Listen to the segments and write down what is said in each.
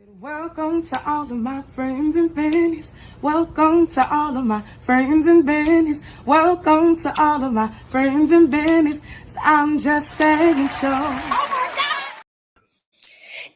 Welcome to all of my friends and bennies. Welcome to all of my friends and bennies. Welcome to all of my friends and bennies. I'm just saying show.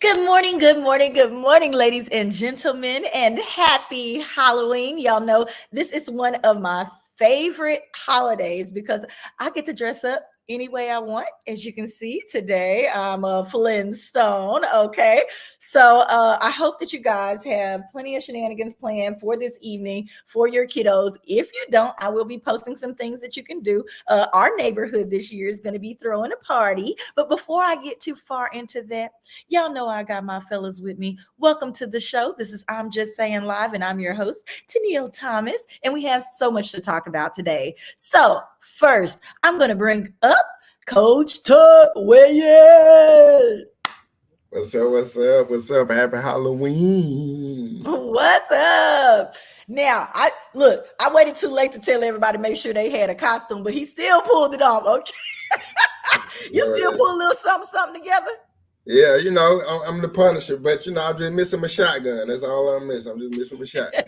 Good morning, ladies and gentlemen, and happy Halloween. Y'all know this is one of my favorite holidays because I get to dress up any way I want. As you can see today, I'm a Flintstone. Okay, so I hope that you guys have plenty of shenanigans planned for this evening for your kiddos. If you don't, I will be posting some things that you can do. Our neighborhood this year is going to be throwing a party, but before I get too far into that, y'all know I got my fellas with me. Welcome to the show. This is I'm Just Saying Live, and I'm your host, Tennille Thomas, and we have so much to talk about today. So first, I'm going to bring up Coach Tuck. Where you at? What's up? Happy Halloween. What's up? Now, I waited too late to tell everybody make sure they had a costume, but he still pulled it off. Okay. You still pull a little something together? Yeah, I'm the Punisher, but I'm just missing my shotgun. That's all I'm missing. I'm just missing my shotgun.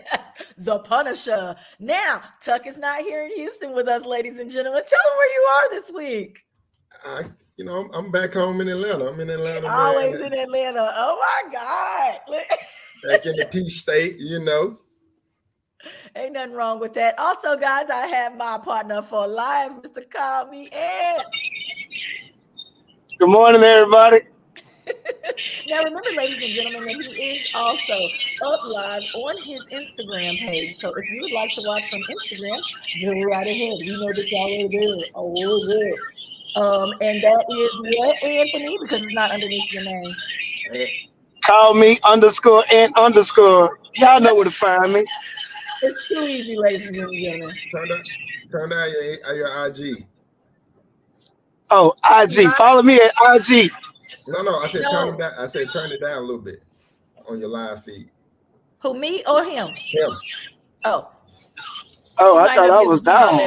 The Punisher. Now, Tuck is not here in Houston with us, ladies and gentlemen. Tell them where you are this week. I'm back home in Atlanta. I'm in Atlanta. Always in Atlanta. Oh my God. Back in the Peach State, Ain't nothing wrong with that. Also, guys, I have my partner for life, Mr. Call Me Ed. Good morning, everybody. Now, remember, ladies and gentlemen, that he is also up live on his Instagram page. So if you would like to watch from Instagram, go right ahead. We know that y'all already do it. Oh, good. And that is what, Anthony? Because it's not underneath your name. Call me _and_. Y'all know where to find me. It's too easy, ladies and gentlemen. Turn down your IG. Oh, IG. Follow me at IG. No. I said turn it down. I said turn it down a little bit on your live feed. Who, me or him? Him. Oh, I thought I was down.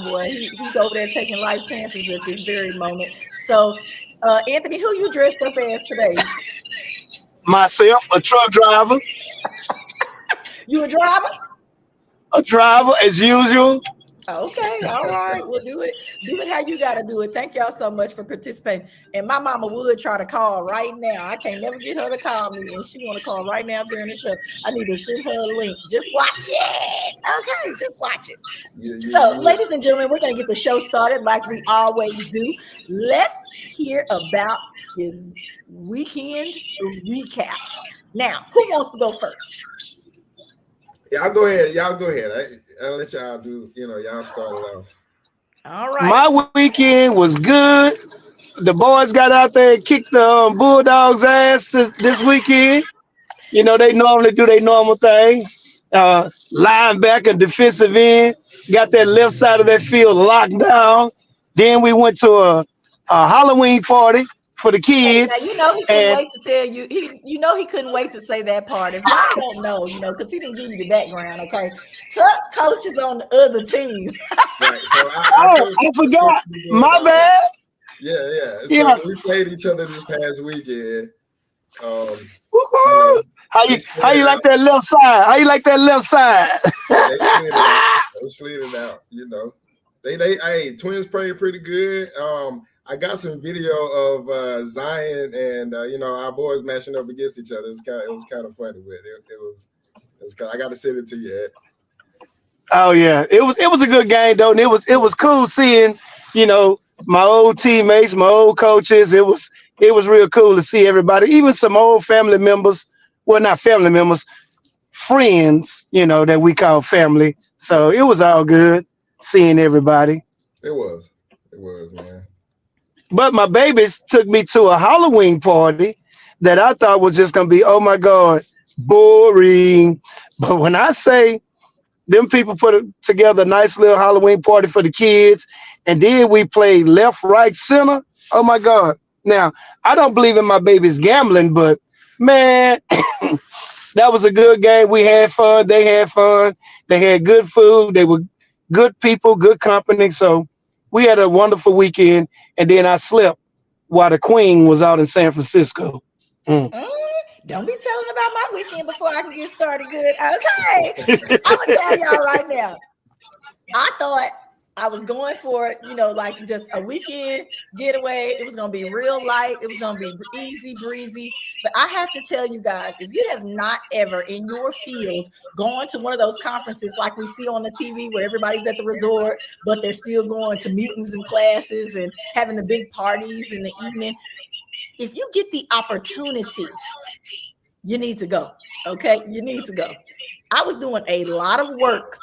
Boy. He's over there taking life chances at this very moment. So, Anthony, who you dressed up as today? Myself, a truck driver. You a driver? A driver, as usual. Okay, all right. We'll do it. Do it how you gotta do it. Thank y'all so much for participating. And my mama would try to call right now. I can't never get her to call me, and she want to call right now during the show. I need to send her a link. Just watch it. Okay, just watch it. So, ladies and gentlemen, we're gonna get the show started like we always do. Let's hear about his weekend recap. Now, who wants to go first? Yeah, I'll go ahead. Y'all go ahead. I'll let y'all do, y'all start it off. All right. My weekend was good. The boys got out there and kicked the Bulldogs' ass this weekend. They normally do their normal thing. Linebacker, defensive end, got that left side of that field locked down. Then we went to a Halloween party for the kids. Now, he couldn't wait to tell you. He couldn't wait to say that part. If y'all don't know, because he didn't give you the background. Okay, Tuck coaches on the other team. Right. So I forgot. My bad. Yeah. So we played each other this past weekend. How you like that left side? How you like that left side? They slid it out. They Twins played pretty good. I got some video of Zion and our boys mashing up against each other. It was kind of funny with it. It was kind of, I got to send it to you, Ed. Oh yeah, it was a good game though, and it was cool seeing my old teammates, my old coaches. It was real cool to see everybody, even some old family members. Well, not family members, friends. That we call family. So it was all good seeing everybody. It was, man. But my babies took me to a Halloween party that I thought was just going to be, oh my God, boring. But when I say them people put together a nice little Halloween party for the kids, and then we played left, right, center. Oh my God. Now, I don't believe in my babies gambling, but man, that was a good game. We had fun. They had fun. They had good food. They were good people, good company. So we had a wonderful weekend, and then I slept while the Queen was out in San Francisco. Don't be telling about my weekend before I can get started good. Okay. I'm gonna tell y'all right now. I thought I was going for, like just a weekend getaway. It was going to be real light. It was going to be easy breezy. But I have to tell you guys, if you have not ever in your field gone to one of those conferences like we see on the TV where everybody's at the resort, but they're still going to meetings and classes and having the big parties in the evening, if you get the opportunity, you need to go. Okay. You need to go. I was doing a lot of work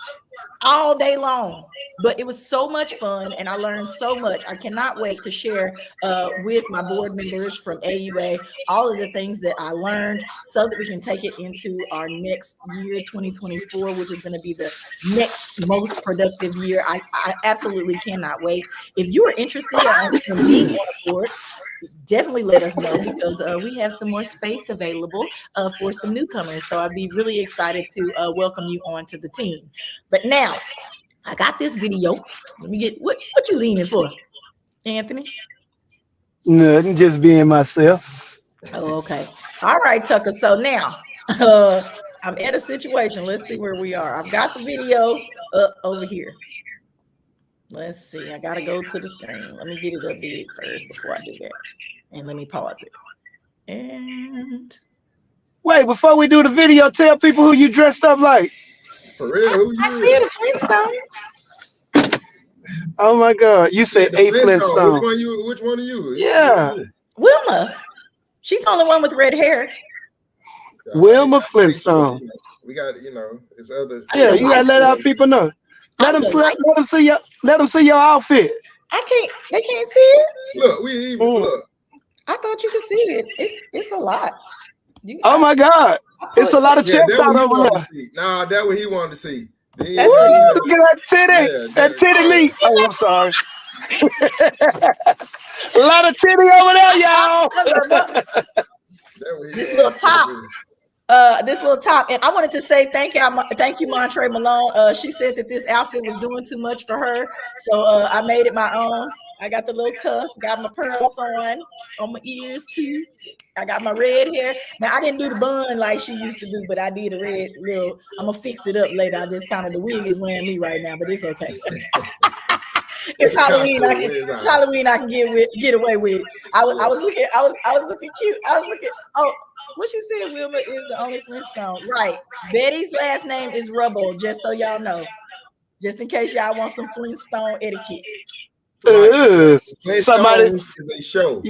all day long, but it was so much fun and I learned so much. I cannot wait to share with my board members from AUA all of the things that I learned so that we can take it into our next year, 2024, which is going to be the next most productive year. I absolutely cannot wait. If you are interested in being on a board, definitely let us know, because we have some more space available for some newcomers. So I'd be really excited to welcome you onto the team. But now I got this video. Let me get what you leaning for, Anthony? Nothing, just being myself. Oh, okay. All right, Tucker. So now I'm at a situation. Let's see where we are. I've got the video over here. Let's see. I gotta go to the screen. Let me get it up big first before I do that. And let me pause it. And Wait, before we do the video, tell people who you dressed up like. For real? Who you I see the Flintstone. Oh my God. You said a Flintstone. Which one are you? Yeah. Wilma. She's the only one with red hair. Wilma Flintstone. We got, it's others. Yeah, you gotta let our people know. Let them see your outfit. They can't see it. Look, we even look. I thought you could see it. It's a lot. Oh my God. It's a lot of chest out over there. Nah, that's what he wanted to see. Look at that titty. Yeah, that titty meat. Oh, I'm sorry. A lot of titty over there, y'all. This little top. And I wanted to say thank you, Montre Malone. She said that this outfit was doing too much for her, so I made it my own. I got the little cuffs, got my pearls on my ears too. I got my red hair. Now I didn't do the bun like she used to do, but I did a red little. I'm gonna fix it up later. I just kind of the wig is wearing me right now, but it's okay. It's Halloween. It's Halloween. I can get away with it. I was looking cute. I was looking. Oh, what she said, Wilma is the only Flintstone. Right. Betty's last name is Rubble, just so y'all know. Just in case y'all want some Flintstone etiquette. Somebody is a show.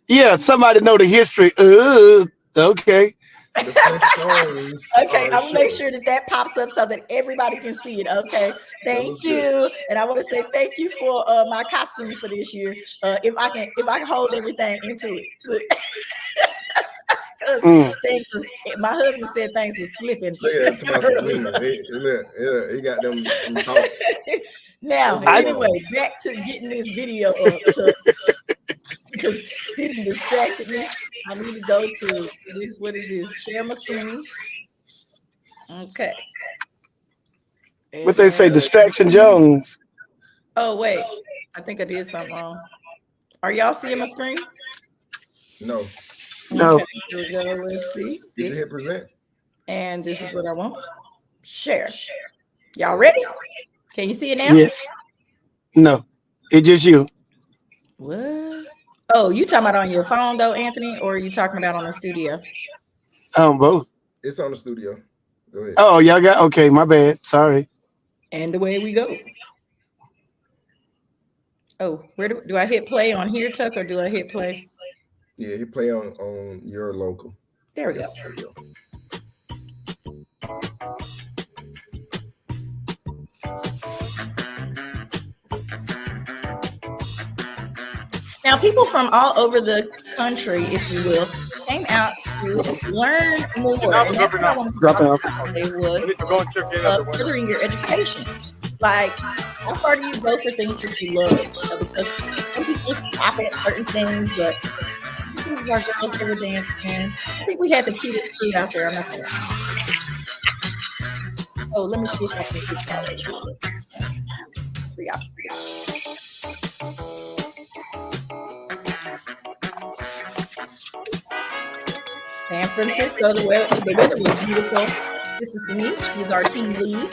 Yeah, somebody know the history. Okay. Okay, I'm gonna make sure that pops up so that everybody can see it. Okay, thank you, and I want to say thank you for my costume for this year. If I can hold everything into it. My husband said things were slipping. Yeah, he got them thoughts. Now, anyway, back to getting this video up because it distracted me. I need to go to this. What is this? Share my screen. Okay. What they say, Distraction Jones. Oh, wait. I think I did something wrong. Are y'all seeing my screen? No. No. Okay, here we go. Let's see. Did you hit present? And this is what I want. Share. Y'all ready? Can you see it now? Yes. No. It's just you. What? Oh, you talking about on your phone though, Anthony, or are you talking about on the studio? Both. It's on the studio. Go ahead. Oh, y'all got okay. My bad. Sorry. And away we go. Oh, where do I hit play on here, Tuck, or do I hit play? Yeah, you play on your local. There we go. There we go. Now, people from all over the country, if you will, came out to learn more. And that's what I want to talk about today was furthering your education. Like, how far do you go for things that you love? Because some people stop at certain things, but some of our girls that were dancing. I think we had the cutest kid out there. I'm not gonna lie. Oh, let me see if I can get that. Forgot. San Francisco, the weather was beautiful. This is Denise. She's our team lead.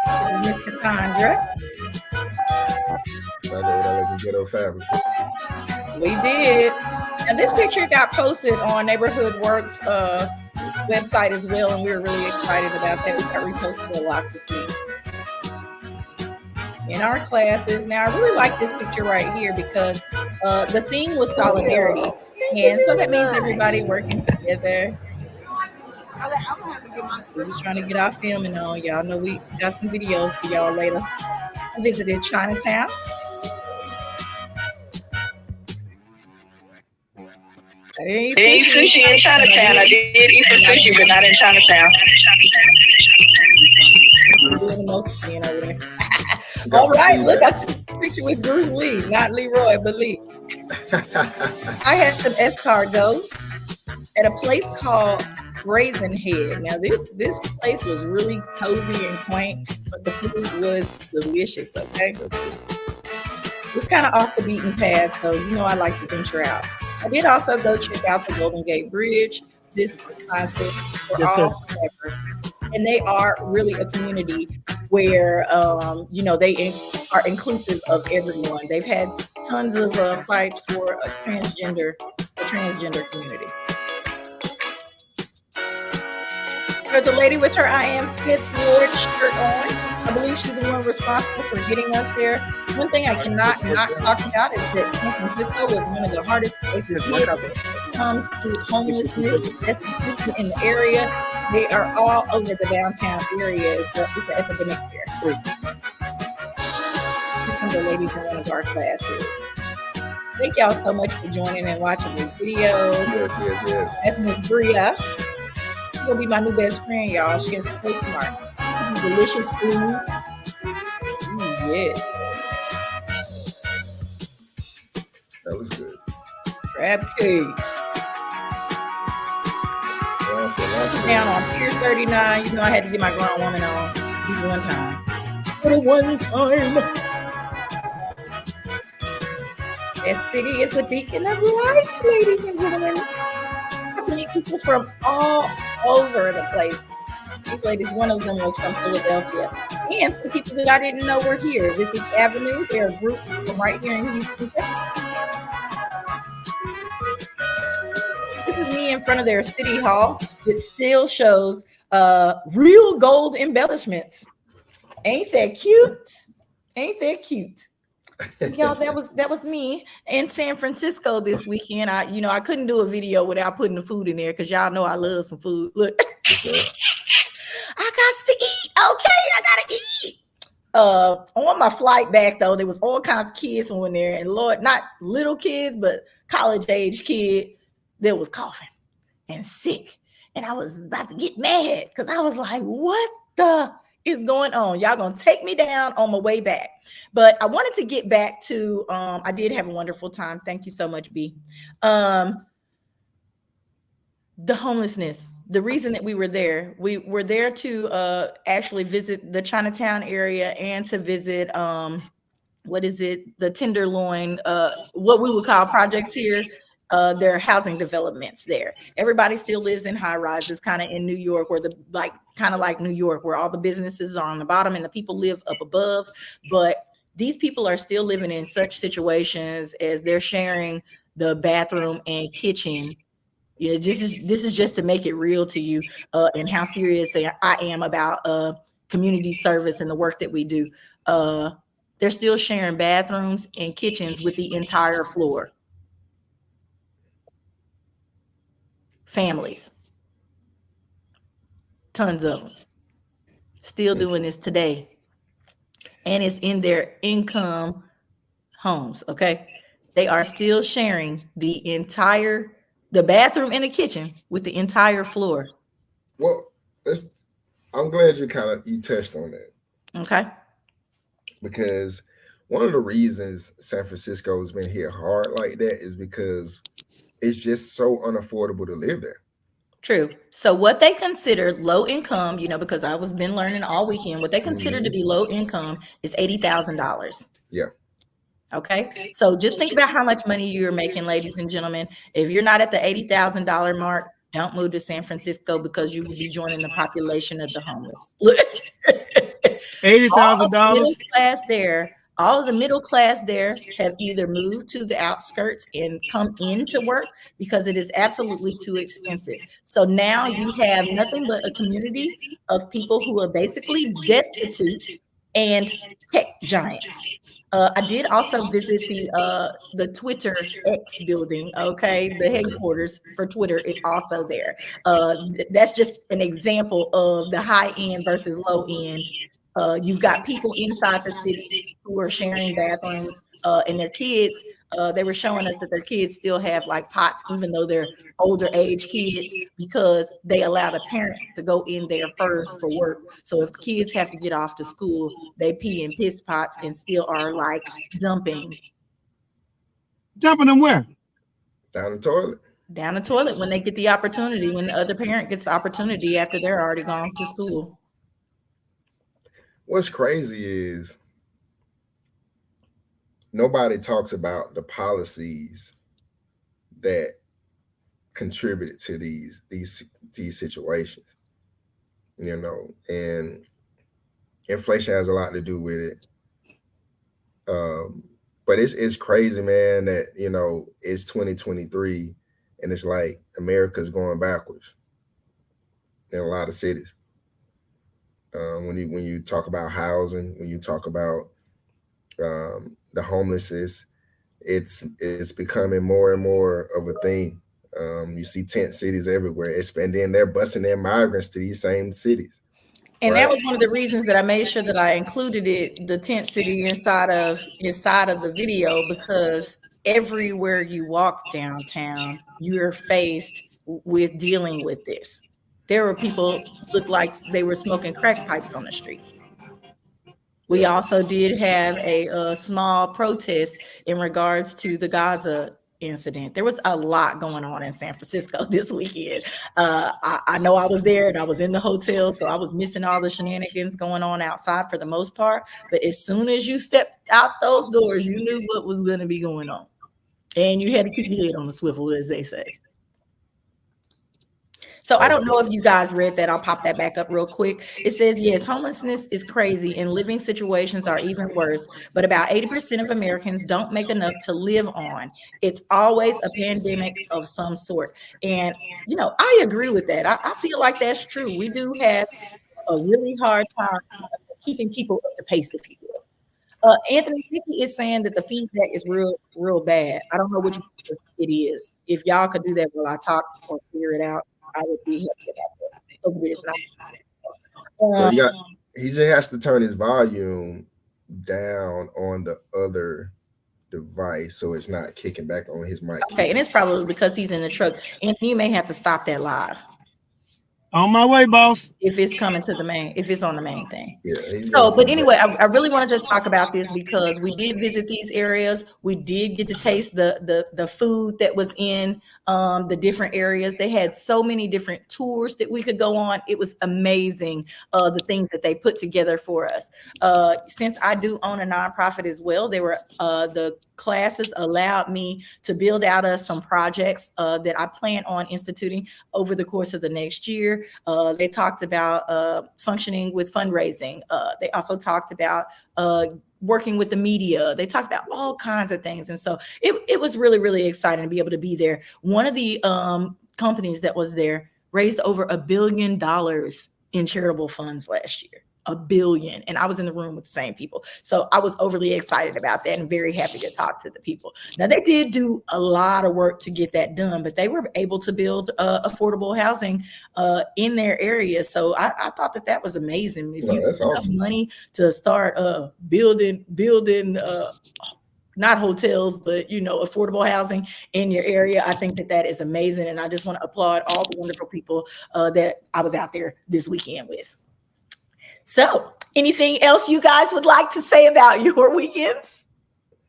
This is Miss Cassandra. I know that like ghetto fabric. We did. And this picture got posted on Neighborhood Works website as well, and we were really excited about that. We got reposted a lot this week. In our classes. Now, I really like this picture right here because the theme was solidarity. And so that means everybody working together. We're just trying to get our filming on. Y'all know we got some videos for y'all later. I visited Chinatown. I didn't eat sushi in Chinatown. I did eat some sushi, but not in Chinatown. Doing the most being over there. All right, look, I took a picture with Bruce Lee, not Leroy, but Lee. I had some escargot at a place called Brazen Head. Now, this place was really cozy and quaint, but the food was delicious, okay? It's kind of off the beaten path, so you know I like to venture out. I did also go check out the Golden Gate Bridge. This concert for all forever. And they are really a community where, you know, they are inclusive of everyone. They've had tons of fights for a transgender community. There's a lady with her I Am Fifth Ward shirt on. I believe she's the one responsible for getting us there. One thing I cannot not talk about is that San Francisco was one of the hardest places hit when it comes to homelessness, destitution in the area. They are all over the downtown area. It's an epidemic there. Some of the ladies in one of our classes. Thank y'all so much for joining and watching this video. Yes. That's Miss Bria. She's gonna be my new best friend, y'all. She is so smart. Delicious food. Yes. That was good. Crab cakes. Down on Pier 39. You know I had to get my grown woman on. This one time. For the one time. That city is a beacon of light, ladies and gentlemen. I got to meet people from all over the place. These ladies, one of them was from Philadelphia. And some people that I didn't know were here. This is Avenue. They're a group from right here in Houston. This is me in front of their city hall. It still shows real gold embellishments. Ain't that cute? Ain't that cute? Y'all, that was me in San Francisco this weekend. I couldn't do a video without putting the food in there because y'all know I love some food. Look. I got to eat. Okay, I gotta eat. On my flight back though, there was all kinds of kids on there, and Lord, not little kids, but college age kid that was coughing and sick. And I was about to get mad because I was like, what the is going on? Y'all gonna take me down on my way back. But I wanted to get back to I did have a wonderful time. Thank you so much, B. The homelessness. The reason that we were there to actually visit the Chinatown area and to visit the Tenderloin, what we would call projects here. There are housing developments there. Everybody still lives in high rises, kind of in New York, where kind of like New York, where all the businesses are on the bottom and the people live up above. But these people are still living in such situations as they're sharing the bathroom and kitchen. You know, this is just to make it real to you and how serious I am about community service and the work that we do. They're still sharing bathrooms and kitchens with the entire floor. Families. Tons of them. Still doing this today. And it's in their income homes, okay? They are still sharing the bathroom and the kitchen with the entire floor. Well, I'm glad you touched on that. Okay. Because one of the reasons San Francisco has been hit hard like that is because it's just so unaffordable to live there. True. So what they consider low income, because I was been learning all weekend, what they consider to be low income is $80,000. Yeah. Okay, so just think about how much money you're making, ladies and gentlemen. If you're not at the $80,000 mark, don't move to San Francisco because you will be joining the population of the homeless. All of the middle $80,000. class there, all of the middle class there have either moved to the outskirts and come into work because it is absolutely too expensive. So now you have nothing but a community of people who are basically destitute and tech giants. I did also visit the Twitter X building. Okay, the headquarters for Twitter is also there. That's just an example of the high end versus low end. You've got people inside the city who are sharing bathrooms, and their kids. They were showing us that their kids still have like pots, even though they're older age kids, because they allow the parents to go in there first for work. So if kids have to get off to school, they pee in piss pots and still are like dumping Jumping them where? Down the toilet. down the toilet when they get the opportunity, when the other parent gets the opportunity after they're already gone to school. What's crazy is nobody talks about the policies that contributed to these situations, you know, and inflation has a lot to do with it. But it's crazy, man, that, you know, it's 2023 and it's like America's going backwards in a lot of cities. When you talk about housing, when you talk about the homelessness, it's becoming more and more of a thing. You see tent cities everywhere, and then they're busing their migrants to these same cities. And Right. that was one of the reasons that I made sure that I included the tent city inside of the video, because everywhere you walk downtown, you're faced with dealing with this. There were people looked like they were smoking crack pipes on the street. We also did have a small protest in regards to the Gaza incident. There was a lot going on in San Francisco this weekend. I know I was there and I was in the hotel, so I was missing all the shenanigans going on outside for the most part. But as soon as you stepped out those doors, you knew what was going to be going on. And you had to keep your head on the swivel, as they say. So I don't know if you guys read that. I'll pop that back up real quick. It says, yes, homelessness is crazy and living situations are even worse, but about 80% of Americans don't make enough to live on. It's always a pandemic of some sort. And, you know, I agree with that. I feel like that's true. We do have a really hard time keeping people up to pace, if you will. Anthony Vicky is saying that the feedback is real bad. I don't know which one it is. If y'all could do that while I talk or figure it out, I would be happy about that. Hopefully it's not. He just has to turn his volume down on the other device so it's not kicking back on his mic. Okay, and it's probably because he's in the truck. And you may have to stop that live. On my way, boss. If it's coming to the main, if it's on the main thing. Yeah. So, but anyway, I really wanted to talk about this because we did visit these areas. We did get to taste the food that was in the different areas. They had so many different tours that we could go on. It was amazing, the things that they put together for us. Since I do own a nonprofit as well, they were the classes allowed me to build out some projects that I plan on instituting over the course of the next year. They talked about functioning with fundraising. They also talked about working with the media. They talked about all kinds of things. And so it was really, really exciting to be able to be there. One of the companies that was there raised over $1 billion in charitable funds last year. $1 billion. And I was in the room with the same people. So I was overly excited about that and very happy to talk to the people. Now, they did do a lot of work to get that done, but they were able to build affordable housing in their area. So I thought that was amazing. If you that's have awesome. money to start building not hotels, but, you know, affordable housing in your area, I think that is amazing. And I just want to applaud all the wonderful people that I was out there this weekend with. So, anything else you guys would like to say about your weekends?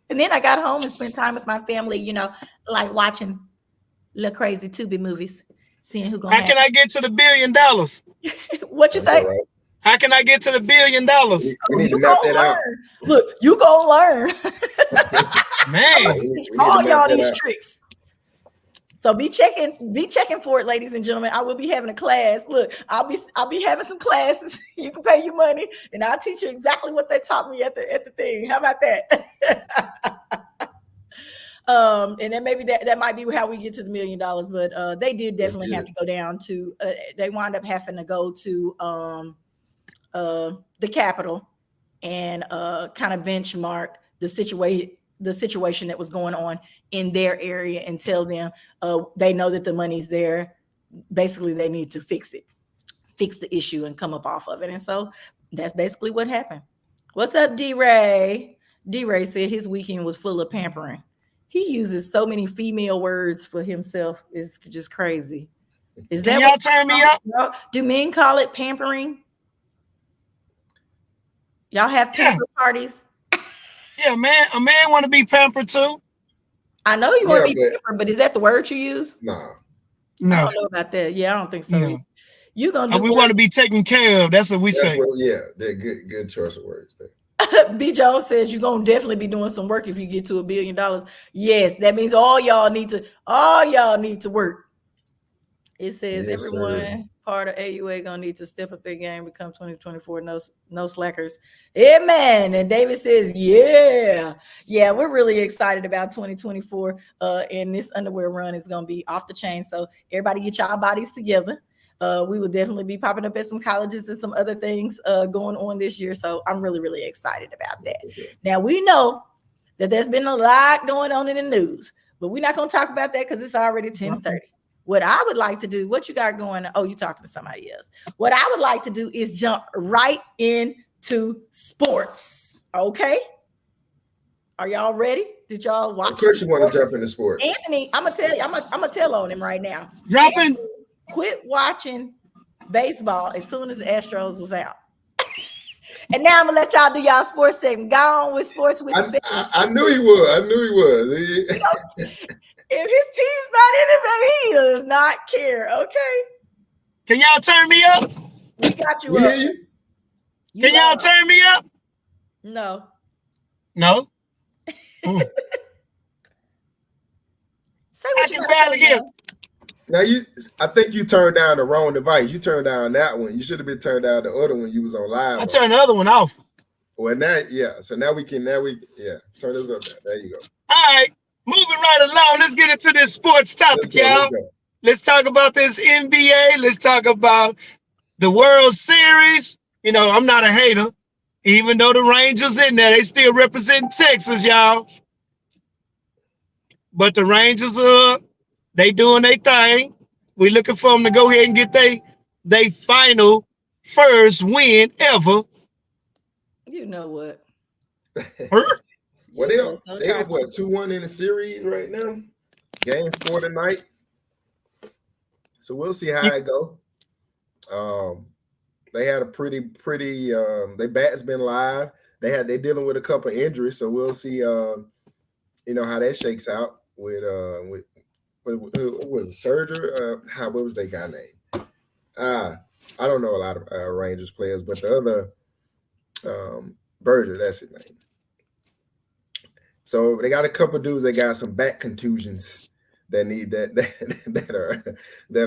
And then I got home and spent time with my family, you know, like watching little crazy Tubi movies, seeing who gonna How can I get to the $1 billion? What you say? Right. How can I get to the $1 billion? We need to map that out. Look, you gonna learn. Man, We need to all map y'all that these out. tricks. So be checking for it, ladies and gentlemen. I will be having a class. Look, I'll be having some classes. You can pay your money, and I'll teach you exactly what they taught me at the thing. How about that? And then maybe that might be how we get to the $1 million. But they did definitely have to go down to. They wound up having to go to the Capitol and kind of benchmark the situation that was going on in their area and tell them they know that the money's there. Basically, they need to fix the issue and come up off of it. And so that's basically what happened. What's up, D-Ray? D-Ray said his weekend was full of pampering. He uses so many female words for himself. It's just crazy. Is that y'all turn me up? Do men call it pampering? Y'all have pamper parties? Yeah, man. A man want to be pampered too. I know you want to be pampered, but is that the word you use? Nah. I No. don't know about that. Yeah, I don't think so. No. You gonna do we want to be taken care of. That's what we say. Yeah, they're good choice of words there. B. Jones says you're gonna definitely be doing some work if you get to $1 billion. Yes, that means all y'all need to work. It says everyone part of AUA gonna need to step up their game, become 2024, no slackers. Amen. And David says, yeah, we're really excited about 2024. And this underwear run is gonna be off the chain. So everybody get y'all bodies together. We will definitely be popping up at some colleges and some other things going on this year. So I'm really, really excited about that. Now we know that there's been a lot going on in the news, but we're not gonna talk about that because it's already 10:30. What I would like to do, what you got going on? Oh, you're talking to somebody else. What I would like to do is jump right into sports. Okay. Are y'all ready? Did y'all watch? Of course you want to jump into sports. Anthony, I'm gonna tell you, I'm gonna tell on him right now. Dropping. Quit watching baseball as soon as the Astros was out. And now I'm gonna let y'all do y'all sports segment. Go on with sports with the fans. I knew he was. If his team's not in it, baby, he does not care. Okay. Can y'all turn me up? We got you We up. hear you. Can y'all turn me up? No. No. Say what you got to give. Now I think you turned down the wrong device. You turned down that one. You should have been turned down the other one you was on live. I turned the other one off. Well, now, yeah. So now we turn this up there. There you go. All right. Moving right along. Let's get into this sports topic, y'all. Let's talk about this NBA. Let's talk about the World Series. You know, I'm not a hater. Even though the Rangers in there, they still represent Texas, y'all. But the Rangers are they doing their thing. We looking for them to go ahead and get they final first win ever. You know what? Well, they have what 2-1 in the series right now. Game 4 tonight. So we'll see how it go. They had a pretty their bat's been live. They're dealing with a couple of injuries, so we'll see how that shakes out with what was it, Scherzer? What was that guy name? I don't know a lot of Rangers players, but the other Berger, that's his name. So they got a couple dudes that got some back contusions that need that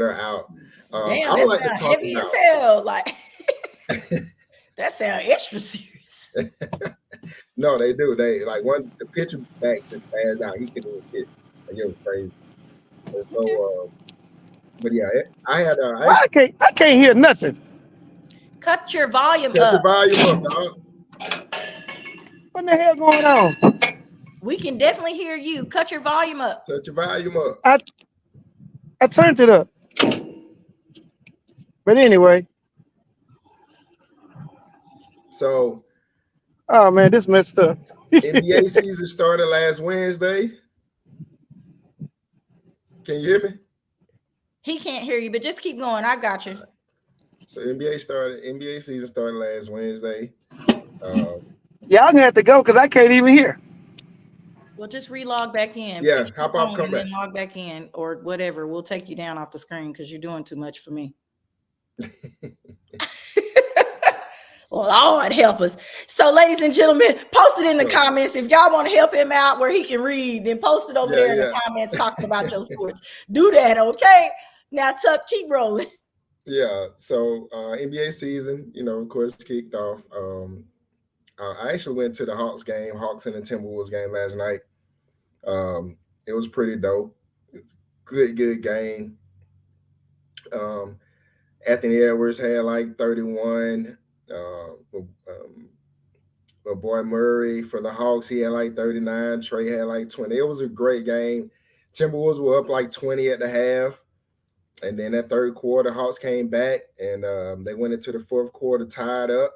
are out. Damn, I would like to talk heavy about, as hell. Like that sounds extra serious. No, they do. They like the pitcher back just passed out. He can do a hit. Like, it was crazy. And so, but yeah, I can't hear nothing. Cut your volume Cut up. your volume up, dog. What the hell going on? We can definitely hear you. Cut your volume up. Cut your volume up. I turned it up. But anyway. So. Oh man, this messed up. NBA season started last Wednesday. Can you hear me? He can't hear you, but just keep going. I got you. So NBA season started last Wednesday. Y'all gonna have to go because I can't even hear. Well, just relog back in. Yeah, hop off, come back. And log back in or whatever. We'll take you down off the screen because you're doing too much for me. Lord help us. So, ladies and gentlemen, post it in the comments. If y'all want to help him out where he can read, then post it over there in the comments talking about your sports. Do that, okay? Now, Tuck, keep rolling. Yeah. So NBA season, of course, kicked off. I actually went to the Hawks and the Timberwolves game last night. It was pretty dope. Good game. Anthony Edwards had like 31. My boy Murray for the Hawks, he had like 39. Trey had like 20. It was a great game. Timberwolves were up like 20 at the half. And then that third quarter, Hawks came back and they went into the fourth quarter tied up.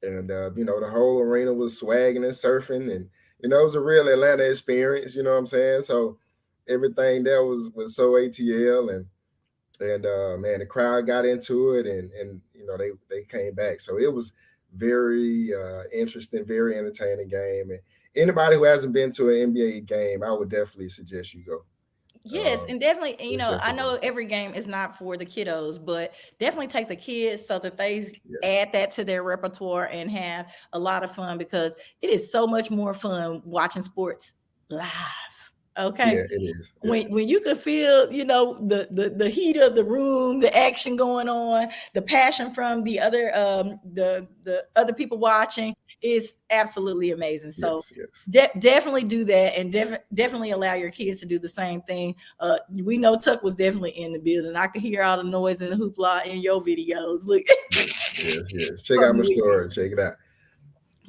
And, the whole arena was swagging and surfing. And, it was a real Atlanta experience, you know what I'm saying? So everything there was so ATL. And man, the crowd got into it and they came back. So it was very interesting, very entertaining game. And anybody who hasn't been to an NBA game, I would definitely suggest you go. Yes, and definitely, I know every game is not for the kiddos, but definitely take the kids so that they add that to their repertoire and have a lot of fun, because it is so much more fun watching sports live. Okay. Yeah, it is. When you can feel, the heat of the room, the action going on, the passion from the other the other people watching is absolutely amazing. So definitely do that, and definitely allow your kids to do the same thing. We know Tuck was definitely in the building. I can hear all the noise and the hoopla in your videos. Look. Yes. Check out my story. Check it out.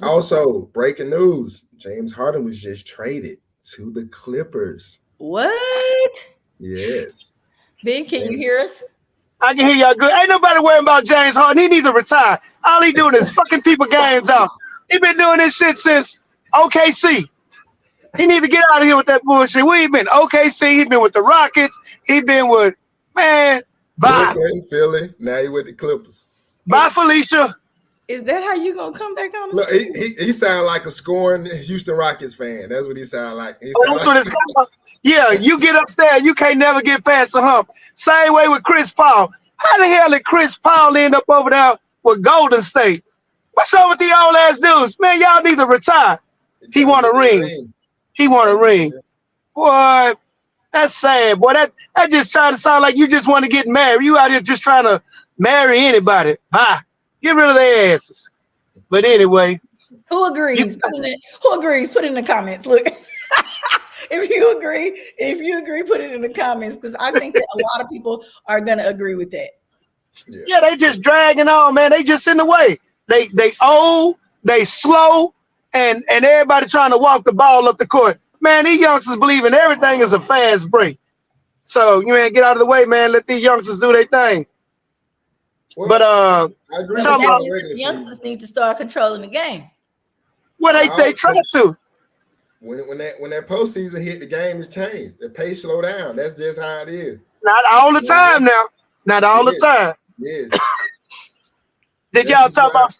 Also, breaking news: James Harden was just traded to the Clippers. What? Yes. Ben, can you hear us? I can hear y'all good. Ain't nobody worrying about James Harden. He needs to retire. All he doing is fucking people games out. He been doing this shit since OKC. He needs to get out of here with that bullshit. Where he been? OKC. He been with the Rockets. He been with, bye. Brooklyn, Philly. Now he with the Clippers. Bye, Felicia. Is that how you gonna come back on the Look, he sound like a scoring Houston Rockets fan. That's what he sound like. Yeah, you get up there, you can't never get past the hump. Same way with Chris Paul. How the hell did Chris Paul end up over there with Golden State? What's up with the old ass dudes? Man, y'all need to retire. He want a ring. He want a ring. Boy, that's sad. Boy, that just trying to sound like you just want to get married. You out here just trying to marry anybody. Bye. Get rid of their asses. But anyway. Who agrees? Who agrees? Put it in the comments. Look. If you agree, put it in the comments, because I think that a lot of people are gonna agree with that. Yeah, they just dragging on, man. They just in the way. They old, they slow, and everybody trying to walk the ball up the court. Man, these youngsters believe in everything is a fast break. So you ain't get out of the way, man. Let these youngsters do their thing. Well, but I agree. The youngsters need to start controlling the game. Well, they try to. When that postseason hit, the game has changed. The pace slow down. That's just how it is. Not all the time now. Not all the time. Yes. Did y'all talk about?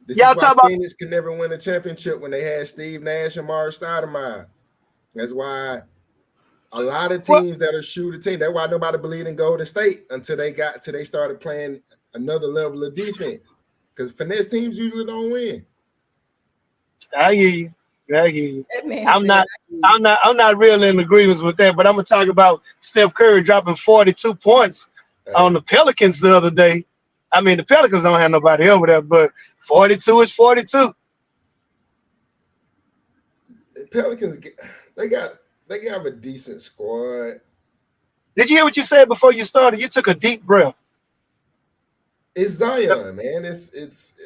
Y'all talk about Phoenix could never win a championship when they had Steve Nash and Mark Stoudemire. That's why a lot of teams that are shooter team. That's why nobody believed in Golden State until they started playing another level of defense. Because finesse teams usually don't win. I hear you. I'm not really in agreement with that, but I'm gonna talk about Steph Curry dropping 42 points on the Pelicans the other day. I mean, the Pelicans don't have nobody over there, but 42 is 42. The Pelicans, they have a decent squad. Did you hear what you said before you started? You took a deep breath. It's Zion, man. It's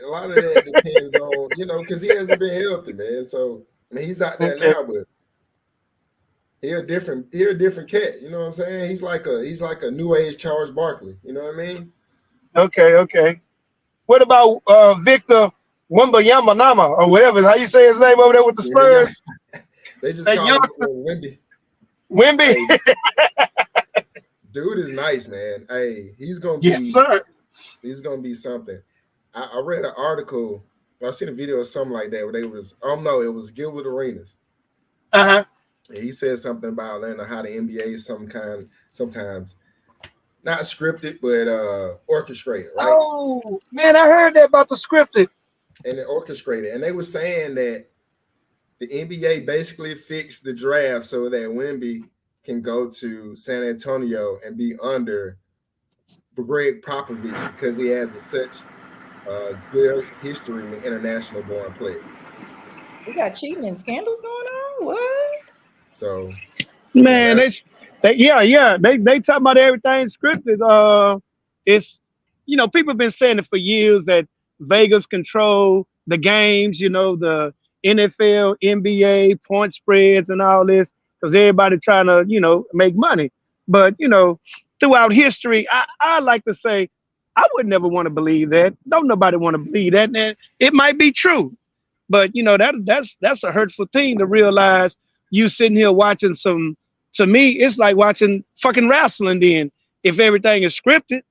a lot of that depends on, because he hasn't been healthy, man. So he's out there now, but he a different cat. You know what I'm saying? He's like a new age Charles Barkley. You know what I mean? Okay. What about Victor Wembanyama or whatever? How you say his name over there with the Spurs? They just call him Wemby. Wemby. Hey, dude is nice, man. Hey, he's gonna be. Yes, sir. He's gonna be something. I read an article. I seen a video or something like that where it was Gilbert Arenas. Uh-huh. He said something about Atlanta, how the NBA sometimes not scripted, but orchestrated, right? Oh man, I heard that about the scripted. And it orchestrated, and they were saying that the NBA basically fixed the draft so that Wemby can go to San Antonio and be under Greg Popovich because he has such good history with international born players. We got cheating and scandals going on. What? So, Man, they talk about everything scripted. It's people have been saying it for years that Vegas control the games. The NFL, NBA point spreads and all this because everybody trying to make money. But throughout history, I like to say I would never want to believe that. Don't nobody want to believe that. And it might be true, but that's a hurtful thing to realize. You sitting here watching some. To me, it's like watching fucking wrestling. Then, if everything is scripted,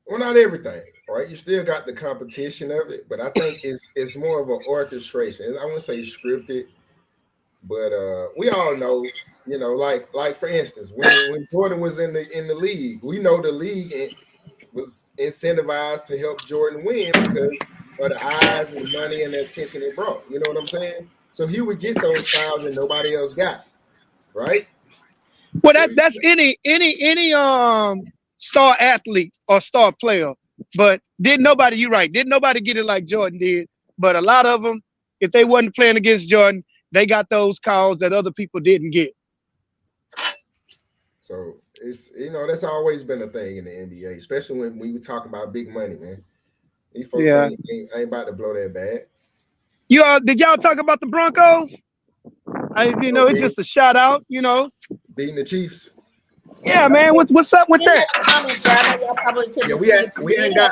well, not everything, right? You still got the competition of it, but I think it's more of an orchestration. I wouldn't say scripted, but we all know, like for instance, when Jordan was in the league, we know the league was incentivized to help Jordan win because of the eyes and the money and the attention it brought. You know what I'm saying? So he would get those fouls and nobody else got, right? well, that's any star athlete or star player. But didn't nobody? You're right. Didn't nobody get it like Jordan did? But a lot of them, if they wasn't playing against Jordan, they got those calls that other people didn't get. So it's that's always been a thing in the NBA, especially when we were talking about big money, man. These folks ain't about to blow that bad. Did y'all talk about the Broncos? It's just a shout out. Beating the Chiefs. Yeah, man. What's up with that? Y'all probably couldn't we ain't got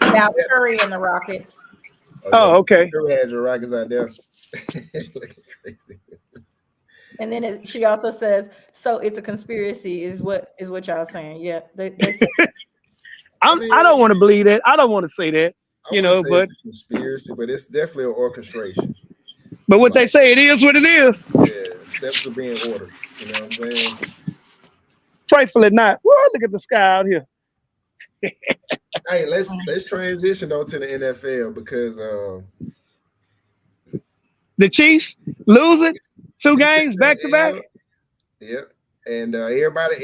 about Curry and the Rockets. Oh, okay. Curry had your Rockets out there. And then she also says, "So it's a conspiracy." Is what y'all saying? Yeah, they I don't want to believe that. I don't want to say that. But it's a conspiracy, but it's definitely an orchestration. But what they say, it is what it is. Yeah, steps are being ordered. You know what I'm saying? Prayfully not. Whoa, look at the sky out here. Hey, let's transition though to the NFL because the Chiefs losing 2 games back to back. Yep. And everybody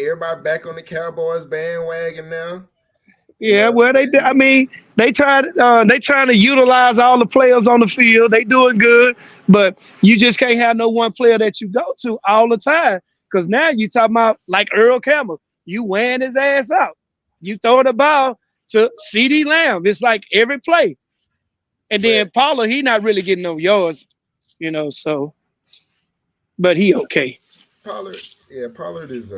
back on the Cowboys bandwagon now. Yeah, well, they trying to utilize all the players on the field. They doing good, but you just can't have no one player that you go to all the time. Because now you talking about like Earl Campbell, you wearing his ass out. You throw the ball to CD Lamb. It's like every play. And then Pollard, he not really getting no yards, so but he okay. Pollard is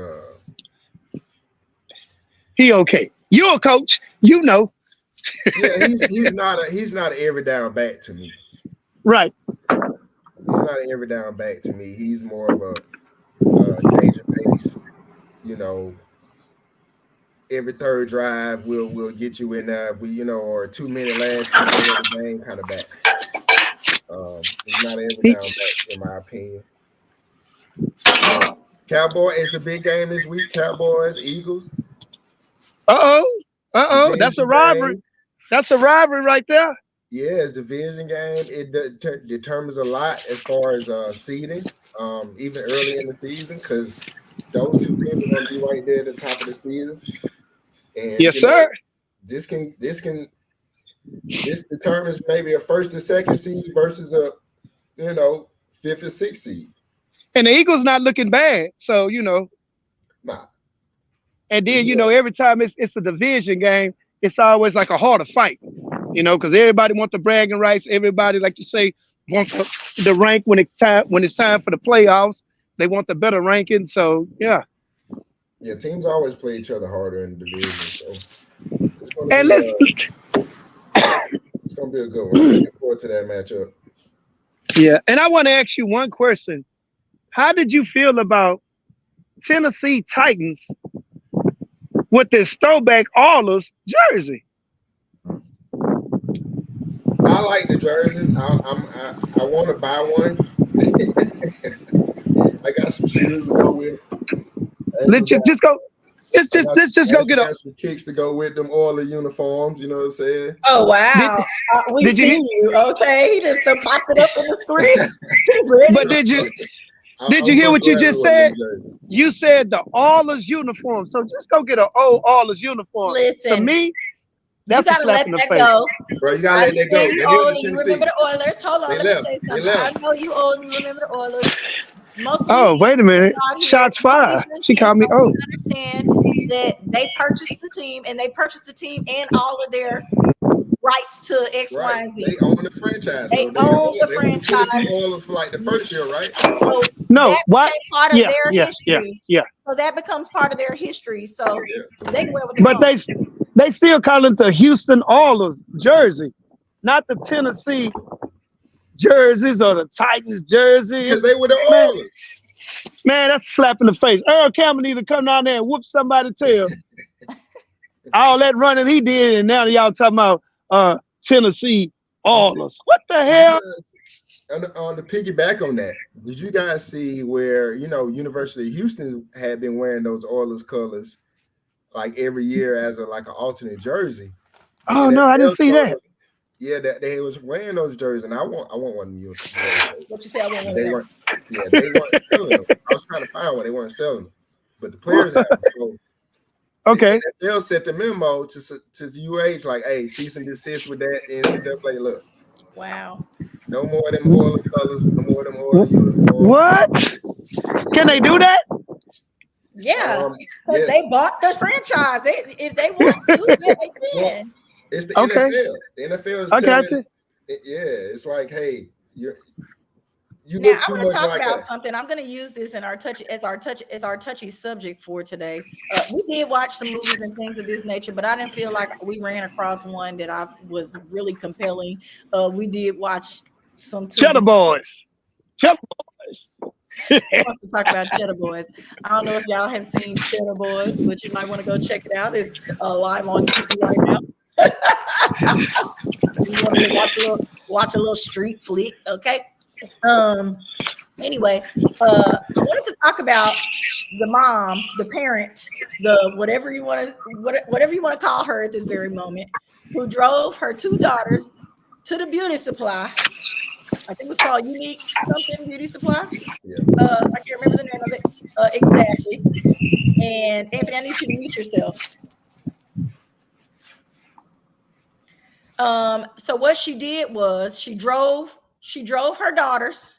he okay. You're a coach, Yeah, he's not an every down back to me. Right. He's not an every down back to me. He's more of a change of pace, every third drive will get you in if we, or a 2-minute last 2 minutes of the game kind of back. He's not an every down back in my opinion. Cowboy, it's a big game this week. Cowboys, Eagles. That's a rivalry. That's a rivalry right there. Yeah, it's a division game. It determines a lot as far as seeding, even early in the season, because those two teams are going to be right there at the top of the season. And yes, sir. This determines maybe a first or second seed versus a 5th or 6th seed. And the Eagles not looking bad, so Nah. And then every time it's a division game, it's always like a harder fight, because everybody wants the bragging rights. Everybody, like you say, wants the rank when it's time for the playoffs. They want the better ranking. So yeah. Yeah, teams always play each other harder in the division. So it's gonna be a good one. I'm looking forward to that matchup. Yeah, and I want to ask you one question. How did you feel about Tennessee Titans with this throwback Oilers jersey? I like the jerseys. I want to buy one. I got some shoes to go with. let's just go get got some kicks to go with them Oilers uniforms. You know what I'm saying? Oh wow, we did see you. Okay, he just popped it up on the screen. But did you hear what you just said? You said the Oilers uniform. So just go get an old Oilers uniform. Listen, to me, you that's gotta a slap let in the that face. go. Bro, you gotta let that go. You old and you remember the Oilers. Hold on, They let left. me say They something. left. I know you old and you remember the Oilers. Most of Oh, wait a minute. Shots fired. She called me old. Understand that they purchased the team and all of their rights to X, Right. Y, and Z. They own the franchise. They own the franchise. Tennessee Oilers for like the first year, right? So No, that what? became part of their history. Yeah. So that becomes part of their history. So they can wear what but they still call it the Houston Oilers jersey, not the Tennessee jerseys or the Titans jerseys. Because they were the Oilers. Man, that's a slap in the face. Earl Campbell either come down there and whoop somebody's tail. All that running he did, and now y'all talking about Tennessee Oilers. What the hell? On the piggyback on that, did you guys see where University of Houston had been wearing those Oilers colors like every year as an alternate jersey? Oh no, I didn't see that. Yeah, that they was wearing those jerseys, and I want one of them. What you say? I want one. They weren't. Yeah, they weren't selling them. I was trying to find one. They weren't selling them, but the players have them. So okay. The NFL sent the memo to UH like, hey, cease and desist with that NCAA. Look. Wow. No more of them Oilers colors. No more of them Oilers uniforms. What? Can they do that? Yeah, because they bought the franchise. If they want to, yeah, they can. Well, it's the NFL. The NFL is telling, it's like, hey, you look too much like about something. I'm going to use this in our touchy subject for today. We did watch some movies and things of this nature, but I didn't feel like we ran across one that I was really compelling. We did watch some Cheddar Boys. Cheddar Boys. Wants to talk about Cheddar Boys. I don't know if y'all have seen Cheddar Boys, but you might want to go check it out. It's live on TV right now. You want to watch a little street flick, okay? Anyway, I wanted to talk about the mom, the parent, the whatever you want to call her at this very moment, who drove her two daughters to the beauty supply. I think it was called Unique something Beauty Supply. Yeah. I can't remember the name of it exactly. And Anthony, I need you to mute yourself. So what she did was she drove her daughters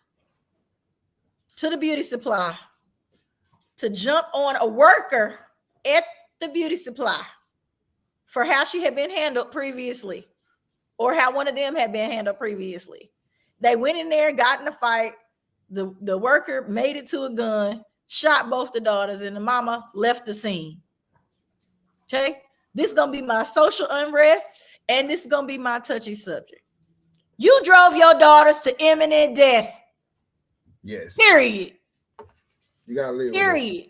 to the beauty supply to jump on a worker at the beauty supply for how she had been handled previously, or how one of them had been handled previously. They went in there, got in a fight. The worker made it to a gun, shot both the daughters, and the mama left the scene. Okay, this is gonna be my social unrest, and this is gonna be my touchy subject. You drove your daughters to imminent death. Yes. Period. You gotta live. Period.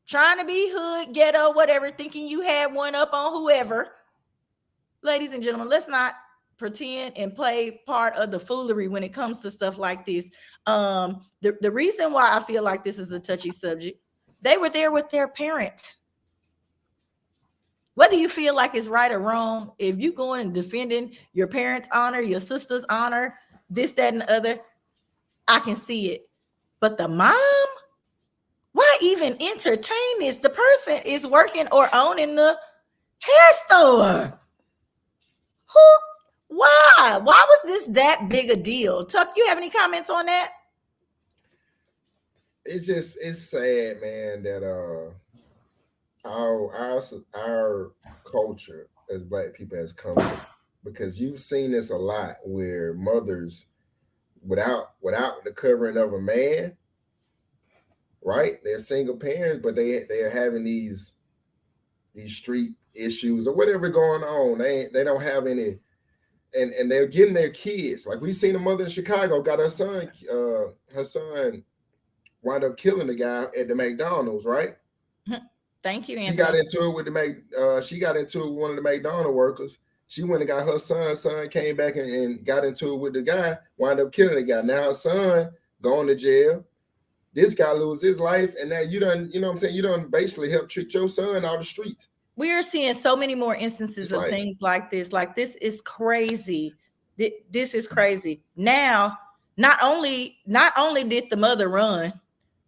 Trying to be hood, ghetto, whatever, thinking you had one up on whoever. Ladies and gentlemen, let's not pretend and play part of the foolery when it comes to stuff like this. The reason why I feel like this is a touchy subject, they were there with their parents. Whether you feel like it's right or wrong, if you going and defending your parents' honor, your sister's honor, this, that, and the other, I can see it. But the mom, why even entertain this? The person is working or owning the hair store. Why? Why was this that big a deal? Tuck, you have any comments on that? It's sad, man, that our culture as Black people has come to, because you've seen this a lot where mothers without the covering of a man, right? They're single parents, but they are having these street issues or whatever going on. They don't have any, and they're getting their kids. Like we seen a mother in Chicago got her son wound up killing the guy at the McDonald's, right? Thank you, Anthony. She got into it with one of the McDonald's workers. She went and got her son. Son came back and got into it with the guy, wound up killing the guy. Now her son going to jail. this guy lose his life, and now you done, you know what I'm saying, you done basically help trick your son out the streets. We are seeing so many more instances of things like this. Like, this is crazy. This is crazy. Now, not only did the mother run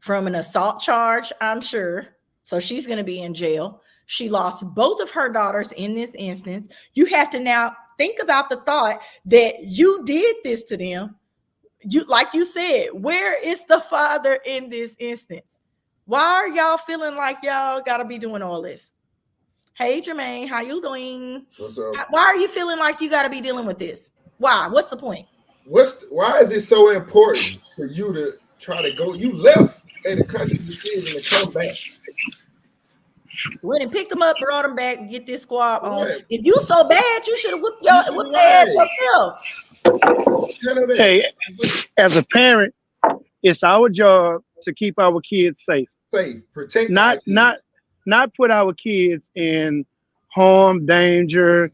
from an assault charge, I'm sure, so she's going to be in jail. She lost both of her daughters in this instance. You have to now think about the thought that you did this to them. You, like you said, where is the father in this instance? Why are y'all feeling like y'all got to be doing all this? Hey, Jermaine, how you doing? What's up? Why are you feeling like you got to be dealing with this? Why? What's the point? Why is it so important for you to try to go? You left at a country decision to come back. Went and picked them up, brought them back, get this squad on. If you so bad, you should have whipped their ass yourself. Hey, as a parent, it's our job to keep our kids safe. Protect. Not put our kids in harm, danger,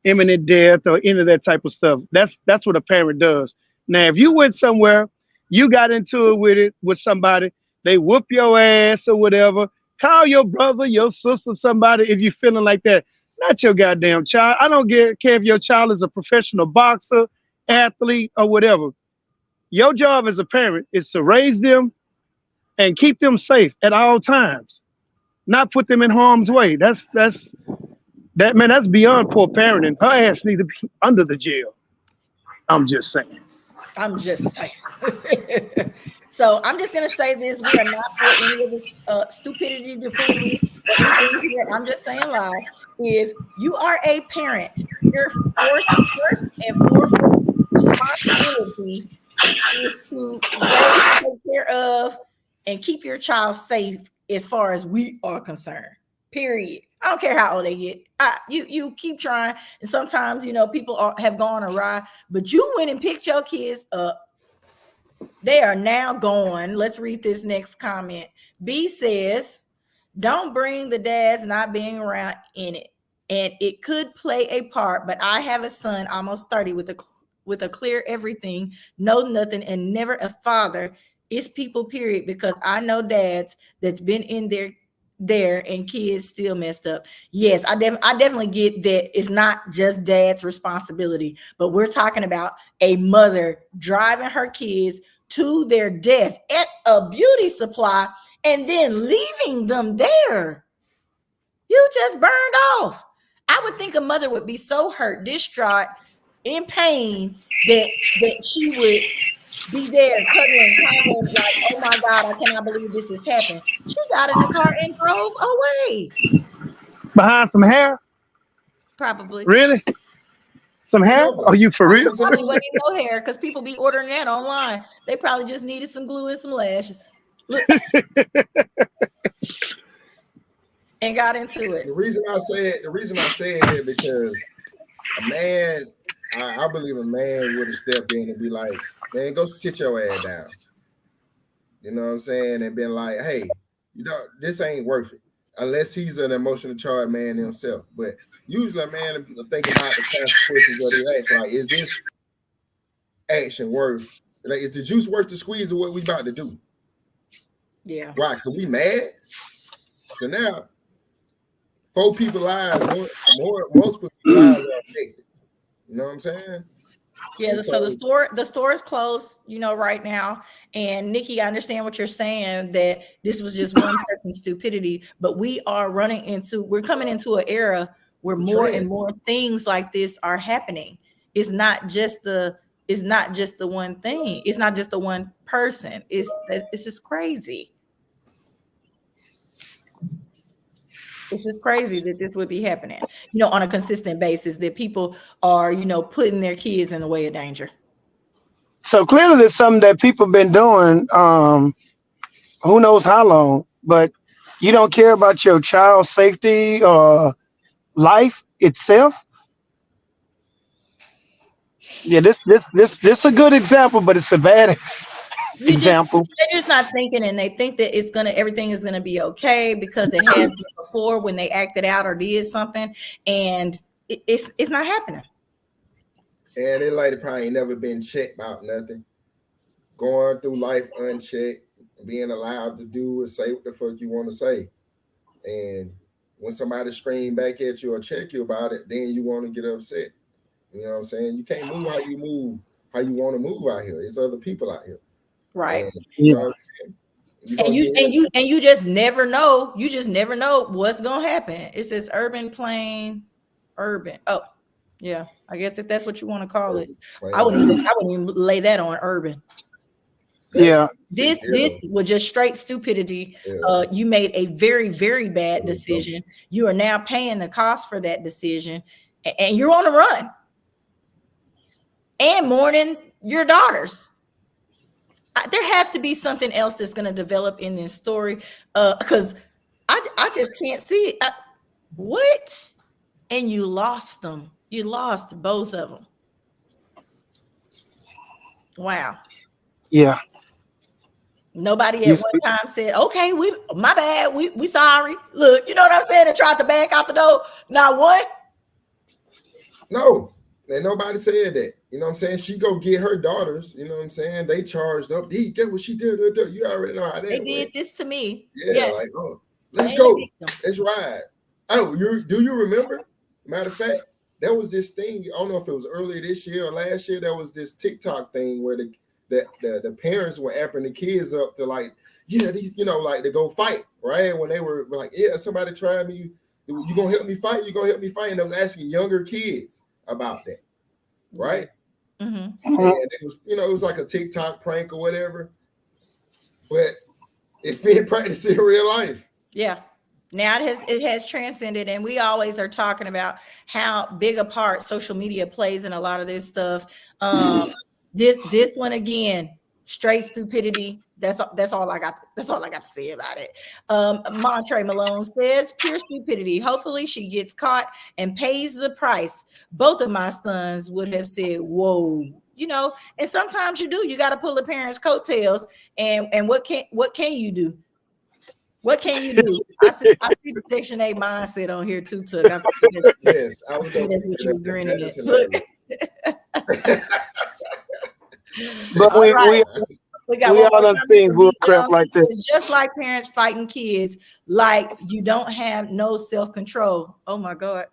imminent death, or any of that type of stuff. That's what a parent does. Now, if you went somewhere, you got into it with somebody, they whoop your ass or whatever, call your brother, your sister, somebody if you're feeling like that. Not your goddamn child. I don't care if your child is a professional boxer, athlete, or whatever. Your job as a parent is to raise them and keep them safe at all times. Not put them in harm's way. That's beyond poor parenting. Her ass needs to be under the jail. I'm just saying. So I'm just gonna say this: we are not for any of this stupidity, buffoonery, or anything here. I'm just saying, live. If you are a parent, your first and foremost responsibility is to raise, take care of, and keep your child safe. As far as we are concerned, period. I don't care how old they get. You keep trying, and sometimes people have gone awry. But you went and picked your kids up. They are now gone. Let's read this next comment. B says, "Don't bring the dads not being around in it, and it could play a part. But I have a son, almost 30, with a clear everything, no nothing, and never a father." It's people, period, because I know dads that's been in there and kids still messed up. Yes, I definitely get that it's not just dad's responsibility, but we're talking about a mother driving her kids to their death at a beauty supply and then leaving them there. You just burned off. I would think a mother would be so hurt, distraught, in pain that she would be there cuddling, kind of like, oh my God, I cannot believe this has happened. She got in the car and drove away. Behind some hair? Probably. Really? Some hair? Are you for real? Probably wasn't no hair, because people be ordering that online. They probably just needed some glue and some lashes. Look. And got into it. The reason I say it because a man, I believe a man would have stepped in and be like, man, go sit your ass down. You know what I'm saying? And been like, hey, this ain't worth it. Unless he's an emotional charged man himself. But usually a man think about the consequences of his action. Like, is this action worth, like, is the juice worth the squeeze of what we about to do? Yeah. Why? Because we mad? So now, 4 people's lives, multiple people's lives are affected. You know what I'm saying? Yeah, so the store is closed, right now. And Nikki, I understand what you're saying, that this was just one person's stupidity, but we're coming into an era where more and more things like this are happening. It's not just the one thing. It's not just the one person. It's just crazy. It's just crazy that this would be happening, on a consistent basis, that people are, putting their kids in the way of danger. So clearly there's something that people have been doing, who knows how long, but you don't care about your child's safety or life itself. Yeah, this a good example, but it's a bad example. They're just not thinking, and they think that everything is gonna be okay because it has been before when they acted out or did something, and it's not happening. And it probably ain't never been checked about nothing. Going through life unchecked, being allowed to do and say what the fuck you want to say. And when somebody scream back at you or check you about it, then you want to get upset. You know what I'm saying? You can't move how you want to move out here. It's other people out here. Right. And, you know, you just never know. You just never know what's gonna happen. It says urban, plain, urban. Oh, yeah. I guess if that's what you want to call it, I wouldn't even lay that on urban. Yeah. This was just straight stupidity. Yeah. You made a very, very bad decision. You are now paying the cost for that decision, and you're on the run and mourning your daughters. There has to be something else that's going to develop in this story, because I just can't see it. What? And you lost them. You lost both of them. Wow. Yeah. Nobody at one time said, "Okay, my bad. We sorry." Look, you know what I'm saying? And tried to back out the door. Not one. No, and nobody said that. You know what I'm saying? She go get her daughters. You know what I'm saying? They charged up. Get what she did. You already know how that They went. did this to me. Yeah, yes. like, oh, let's go. Let's ride. Oh, do you remember? Matter of fact, there was this thing. I don't know if it was earlier this year or last year. There was this TikTok thing where the parents were amping the kids up to like, yeah, these, you know, like to go fight, right? When they were like, yeah, somebody tried me. You gonna help me fight? You gonna help me fight? And they was asking younger kids about that, right? Mm-hmm. And it was, you know, it was like a TikTok prank or whatever, but it's being practiced in real life. Yeah. Now it has transcended, and we always are talking about how big a part social media plays in a lot of this stuff. This one again, straight stupidity. That's all I got. That's all I got to say about it. Montre Malone says pure stupidity. Hopefully she gets caught and pays the price. Both of my sons would have said, "Whoa," you know. And sometimes you do. You got to pull the parents' coattails. And what can you do? What can you do? I see the Section 8 mindset on here too, Tuck. Yes, I would go. That's what you was grinning at. But we all done seen bull crap like this. It's just like parents fighting kids, like you don't have no self-control. Oh my God.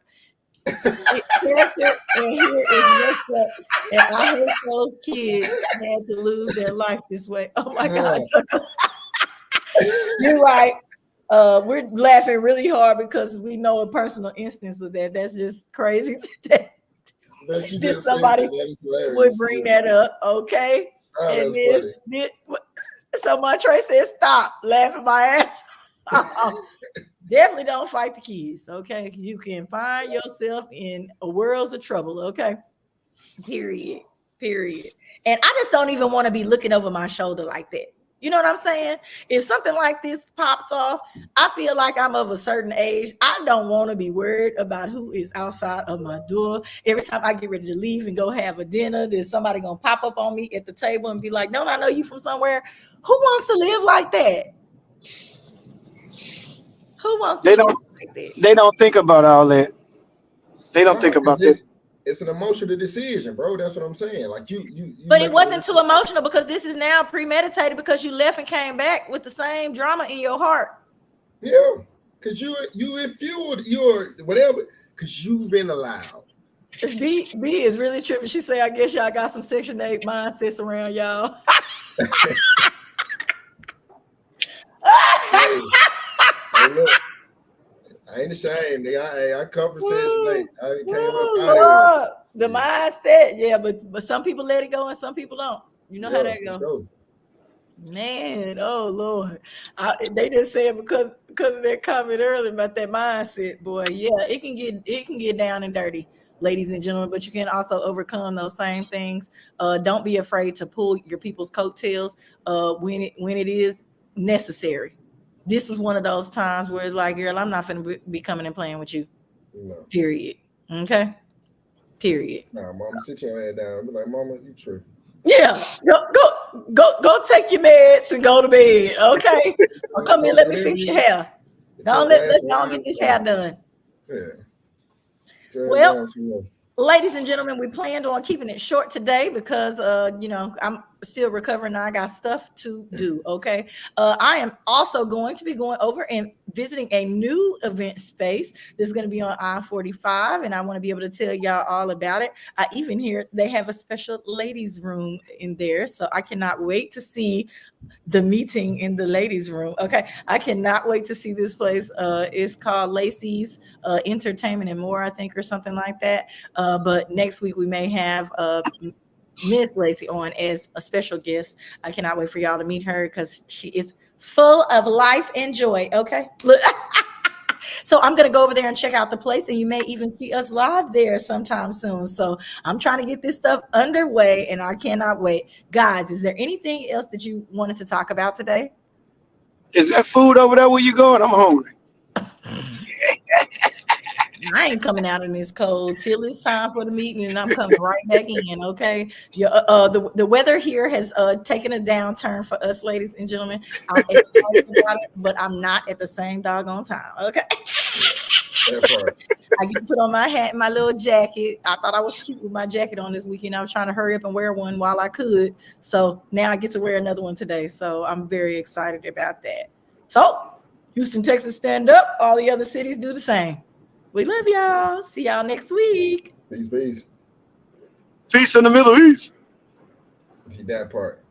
Character and here is messed up, and I hate those kids had to lose their life this way. Oh my God. You're right. We're laughing really hard because we know a personal instance of that. That's just crazy. That somebody would bring that up. Okay. Oh, and then so Montre said, "Stop laughing my ass off." Definitely don't fight the kids. Okay. You can find yourself in a world of trouble. Okay. Period. And I just don't even want to be looking over my shoulder like that. You know what I'm saying? If something like this pops off, I feel like I'm of a certain age. I don't want to be worried about who is outside of my door. Every time I get ready to leave and go have a dinner, there's somebody going to pop up on me at the table and be like, "Don't I know you from somewhere?" Who wants to live like that? Who wants to live like that? They don't think about all that. They don't think about this. It's an emotional decision, bro. That's what I'm saying. Like you but it wasn't too emotional because this is now premeditated because you left and came back with the same drama in your heart. Yeah, because you fueled your whatever, because you've been allowed. B is really tripping. She say, "I guess y'all got some Section 8 mindsets around y'all." Hey, look, I ain't ashamed. I covered Section 8. I came up out of the mindset, yeah, but some people let it go and some people don't. You know how that goes. Sure. Man, oh Lord, they just said because of that comment earlier about that mindset, boy. Yeah, it can get down and dirty, ladies and gentlemen. But you can also overcome those same things. Don't be afraid to pull your people's coattails when it is necessary. This was one of those times where it's like, girl, I'm not finna be coming and playing with you. No. Period. Okay. Period. Nah, mama, sit your head down. Be like, "Mama, you tripping." Yeah. Go take your meds and go to bed. Okay. Or come here, let me fix your hair. Let's go get this hair done. Yeah. Well, Ladies and gentlemen, we planned on keeping it short today because you know, I'm still recovering. I got stuff to do. Okay. I am also going to be going over and visiting a new event space that's going to be on I-45, and I want to be able to tell y'all all about it. I even hear they have a special ladies room in there, so I cannot wait to see the meeting in the ladies room. Okay, I cannot wait to see this place. It's called Lacey's Entertainment and More, I think, or something like that. But next week we may have Miss Lacey on as a special guest. I cannot wait for y'all to meet her because she is full of life and joy. Okay, look. So I'm going to go over there and check out the place, and you may even see us live there sometime soon. So I'm trying to get this stuff underway, and I cannot wait. Guys, is there anything else that you wanted to talk about today? Is that food over there where you going? I'm hungry. I ain't coming out in this cold till it's time for the meeting, and I'm coming right back in. Okay, the weather here has taken a downturn for us, ladies and gentlemen. I'm excited about it, but I'm not at the same doggone time. Okay. I get to put on my hat and my little jacket. I thought I was cute with my jacket on this weekend. I was trying to hurry up and wear one while I could. So now I get to wear another one today. So I'm very excited about that. So Houston, Texas, stand up. All the other cities do the same. We love y'all. See y'all next week. Peace, peace. Peace in the Middle East. See that part.